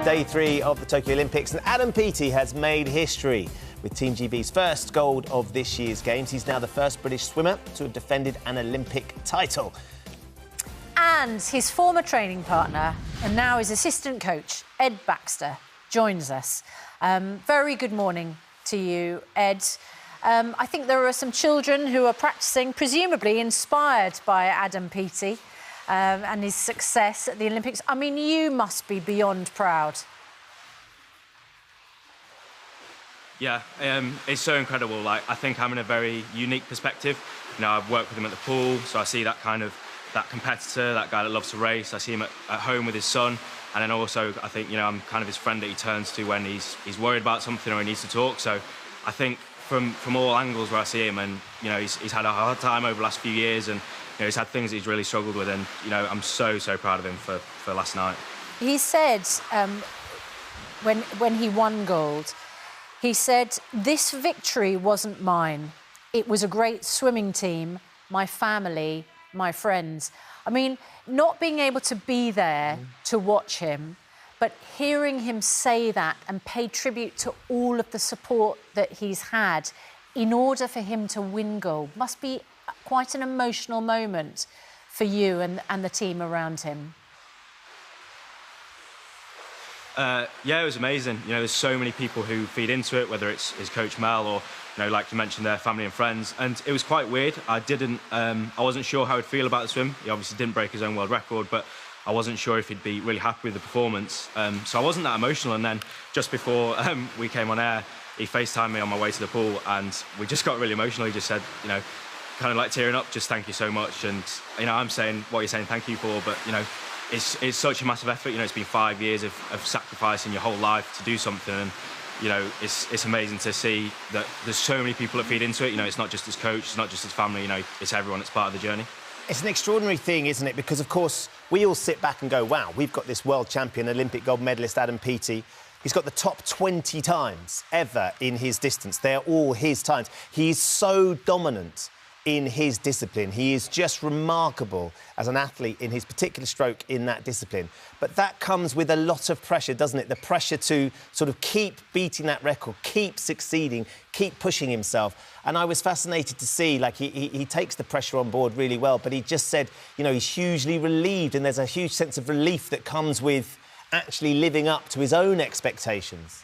Day 3 of the Tokyo Olympics, and Adam Peaty has made history with Team GB's first gold of this year's Games. He's now the first British swimmer to have defended an Olympic title. And his former training partner, and now his assistant coach, Ed Baxter, joins us. Very good morning to you, Ed. I think there are some children who are practising, presumably inspired by Adam Peaty and his success at the Olympics. I mean, you must be beyond proud. Yeah, it's so incredible. Like, I think I'm in a very unique perspective. You know, I've worked with him at the pool, so I see that kind of that competitor, that guy that loves to race. I see him at home with his son, and then also I think, you know, I'm kind of his friend that he turns to when he's worried about something or he needs to talk. So I think from all angles where I see him, and you know, he's had a hard time over the last few years, and you know, he's had things that he's really struggled with, and you know, I'm so proud of him for last night. He said when he won gold, he said, "This victory wasn't mine. It was a great swimming team, my family, my friends." I mean, not being able to be there to watch him, but hearing him say that and pay tribute to all of the support that he's had in order for him to win gold must be quite an emotional moment for you and the team around him. Yeah, it was amazing. You know, there's so many people who feed into it, whether it's his coach Mel or, you know, like you mentioned, their family and friends. And it was quite weird. I wasn't sure how he'd feel about the swim. He obviously didn't break his own world record, but I wasn't sure if he'd be really happy with the performance. So I wasn't that emotional. And then just before we came on air, he FaceTimed me on my way to the pool, and we just got really emotional. He just said, you know, kind of like tearing up, just thank you so much. And, you know, I'm saying what you're saying thank you for, but, you know, it's such a massive effort. You know, it's been 5 years of sacrificing your whole life to do something, and you know, it's amazing to see that there's so many people that feed into it. You know, it's not just his coach, it's not just his family. You know, it's everyone that's part of the journey. It's an extraordinary thing, isn't it? Because of course we all sit back and go, "Wow, we've got this world champion, Olympic gold medalist Adam Peaty. He's got the top 20 times ever in his distance. They're all his times. He's so dominant in his discipline. He is just remarkable as an athlete in his particular stroke in that discipline. But that comes with a lot of pressure, doesn't it? The pressure to sort of keep beating that record, keep succeeding, keep pushing himself. And I was fascinated to see, like, he takes the pressure on board really well, but he just said, you know, he's hugely relieved, and there's a huge sense of relief that comes with actually living up to his own expectations.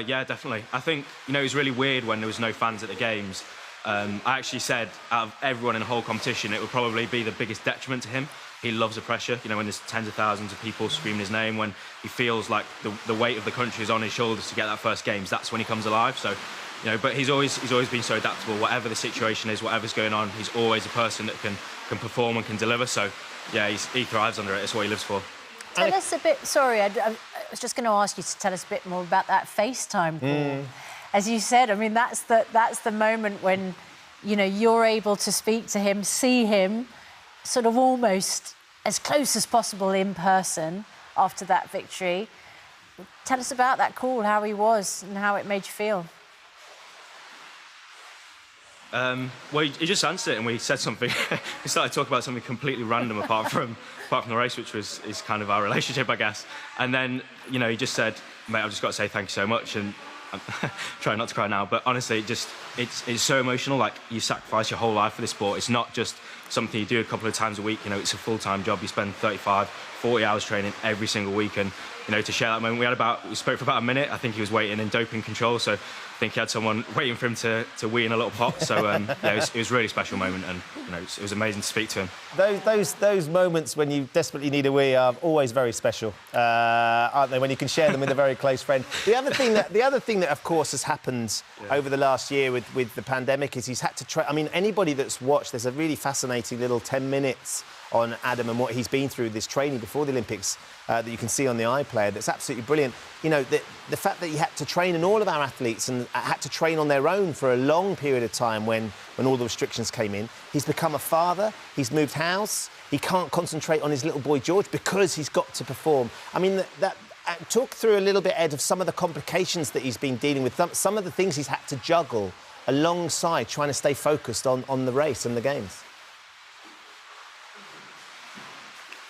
Yeah, definitely. I think, you know, it was really weird when there was no fans at the Games. I actually said, out of everyone in the whole competition, it would probably be the biggest detriment to him. He loves the pressure, you know, when there's tens of thousands of people screaming his name, when he feels like the weight of the country is on his shoulders to get that first Games, that's when he comes alive. So, you know, but he's always been so adaptable. Whatever the situation is, whatever's going on, he's always a person that can perform and can deliver. So, yeah, he thrives under it. It's what he lives for. Tell us a bit... Sorry, I was just going to ask you to tell us a bit more about that FaceTime call. As you said, I mean, that's the moment when, you know, you're able to speak to him, see him sort of almost as close as possible in person after that victory. Tell us about that call, how he was and how it made you feel. Well, he just answered it, and we said something. We started talking about something completely random apart from the race, which is kind of our relationship, I guess. And then, you know, he just said, "Mate, I've just got to say thank you so much." And I'm trying not to cry now, but honestly, it's so emotional. Like, you sacrifice your whole life for this sport. It's not just something you do a couple of times a week. You know, it's a full-time job. You spend 35, 40 hours training every single week, and you know, to share that moment, we spoke for about a minute. I think he was waiting in doping control, so I think he had someone waiting for him to wee in a little pot. So yeah, it was a really special moment, and you know, it was amazing to speak to him. Those moments when you desperately need a wee are always very special, aren't they? When you can share them with a very close friend. The other thing that of course has happened over the last year with the pandemic is he's had to try. I mean, anybody that's watched, there's a really fascinating little 10 minutes on Adam and what he's been through this training before the Olympics that you can see on the iPlayer. That's absolutely brilliant. You know, the fact that he had to train, and all of our athletes and had to train on their own for a long period of time when all the restrictions came in. He's become a father. He's moved house. He can't concentrate on his little boy George because he's got to perform. I mean, talk through a little bit, Ed, of some of the complications that he's been dealing with, some of the things he's had to juggle alongside trying to stay focused on the race and the Games.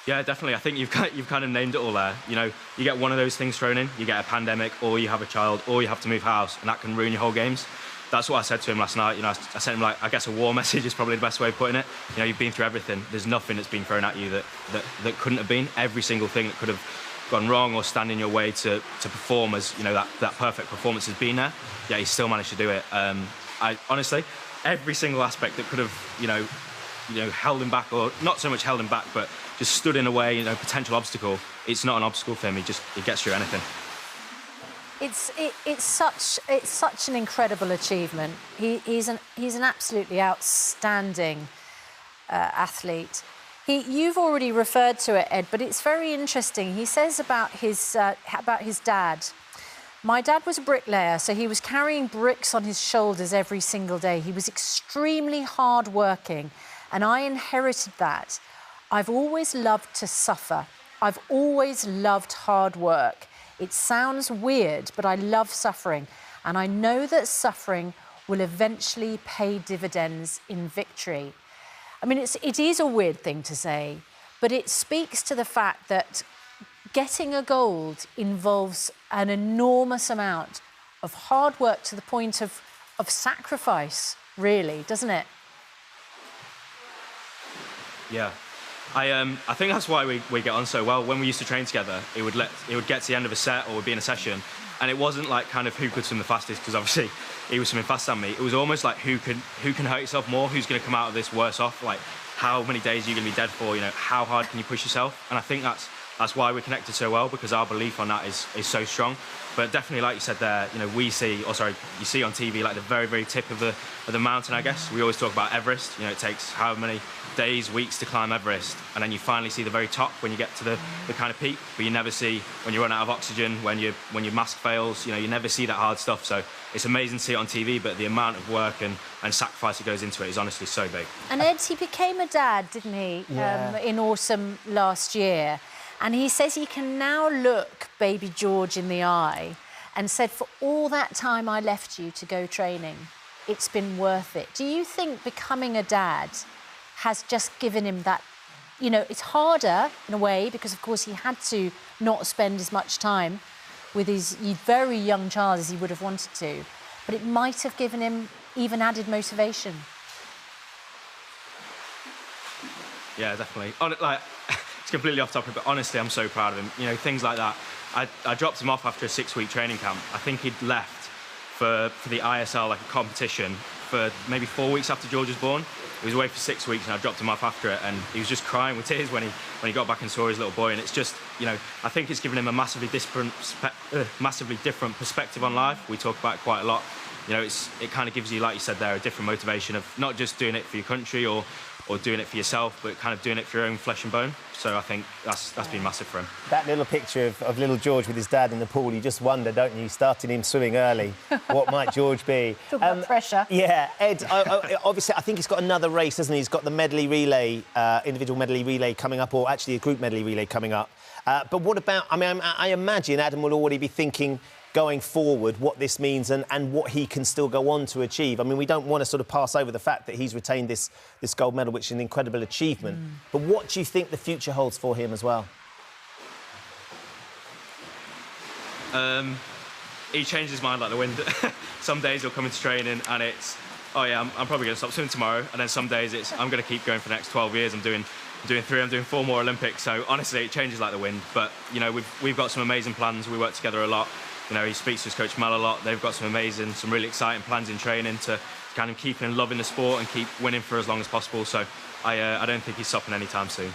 Yeah, definitely. I think you've kind of named it all there. You know, you get one of those things thrown in, you get a pandemic, or you have a child, or you have to move house, and that can ruin your whole games. That's what I said to him last night. You know, I sent him, like, I guess a war message is probably the best way of putting it. You know, you've been through everything. There's nothing that's been thrown at you that couldn't have been. Every single thing that could have gone wrong or stand in your way to perform as, you know, that perfect performance has been there. Yeah, he still managed to do it. I honestly, every single aspect that could have, you know, held him back, or not so much held him back, but just stood in a way, you know, potential obstacle. It's not an obstacle for him. He gets through anything. It's such an incredible achievement. He's an absolutely outstanding athlete. You've already referred to it, Ed, but it's very interesting. He says about his dad. My dad was a bricklayer, so he was carrying bricks on his shoulders every single day. He was extremely hard-working, and I inherited that. I've always loved to suffer. I've always loved hard work. It sounds weird, but I love suffering, and I know that suffering will eventually pay dividends in victory. I mean, it is a weird thing to say, but it speaks to the fact that getting a gold involves an enormous amount of hard work to the point of sacrifice, really, doesn't it? Yeah. I think that's why we get on so well. When we used to train together, it would get to the end of a set or we'd be in a session, and it wasn't like kind of who could swim the fastest, because obviously he was swimming faster than me. It was almost like who can hurt yourself more, who's going to come out of this worse off, like how many days are you going to be dead for, you know, how hard can you push yourself? And I think that's why we're connected so well, because our belief on that is so strong. But definitely, like you said there, you know, you see on TV like the very, very tip of the mountain, I guess. We always talk about Everest. You know, it takes how many days, weeks to climb Everest, and then you finally see the very top when you get to the kind of peak. But you never see when you run out of oxygen, when your mask fails. You know, you never see that hard stuff. So it's amazing to see it on TV, but the amount of work and sacrifice that goes into it is honestly so big. And Ed, he became a dad, didn't he, Yeah. in autumn last year. And he says he can now look baby George in the eye and said, for all that time I left you to go training, it's been worth it. Do you think becoming a dad has just given him that, you know, it's harder in a way because, of course, he had to not spend as much time with his very young child as he would have wanted to, but it might have given him even added motivation? Yeah, definitely. It's completely off topic, but honestly, I'm so proud of him. You know, things like that. I dropped him off after a 6-week training camp. I think he'd left for the ISL, like a competition, for maybe 4 weeks after George was born. He was away for 6 weeks, and I dropped him off after it, and he was just crying with tears when he got back and saw his little boy. And it's just, you know, I think it's given him a massively different perspective on life. We talk about it quite a lot. You know, it kind of gives you, like you said there, a different motivation of not just doing it for your country or doing it for yourself, but kind of doing it for your own flesh and bone. So I think that's been massive for him. That little picture of little George with his dad in the pool, you just wonder, don't you, starting him swimming early, what might George be? Talk about pressure. Yeah, Ed, obviously, I think he's got another race, hasn't he? He's got the medley relay, individual medley relay coming up, or actually a group medley relay coming up. But what about, I mean, I imagine Adam will already be thinking going forward what this means and what he can still go on to achieve. I mean, we don't want to sort of pass over the fact that he's retained this gold medal, which is an incredible achievement. But what do you think the future holds for him as well? He changes his mind like the wind. Some days he'll come into training and it's, oh yeah, I'm probably going to stop swimming tomorrow. And then some days it's, I'm going to keep going for the next 12 years. I'm doing 3, I'm doing 4 more Olympics. So honestly, it changes like the wind. But, you know, we've got some amazing plans. We work together a lot. You know, he speaks to his coach Mel a lot. They've got some really exciting plans in training to kind of keep him loving the sport and keep winning for as long as possible. So I don't think he's stopping anytime soon.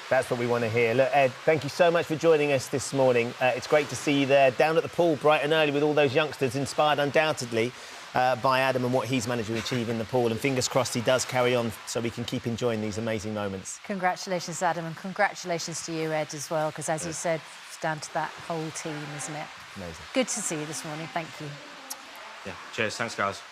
That's what we want to hear. Look, Ed, thank you so much for joining us this morning. It's great to see you there down at the pool bright and early with all those youngsters, inspired undoubtedly by Adam and what he's managed to achieve in the pool. And fingers crossed he does carry on so we can keep enjoying these amazing moments. Congratulations, Adam, and congratulations to you, Ed, as well, because, as you said, it's down to that whole team, isn't it? Amazing. Good to see you this morning. Thank you. Yeah, cheers. Thanks, guys.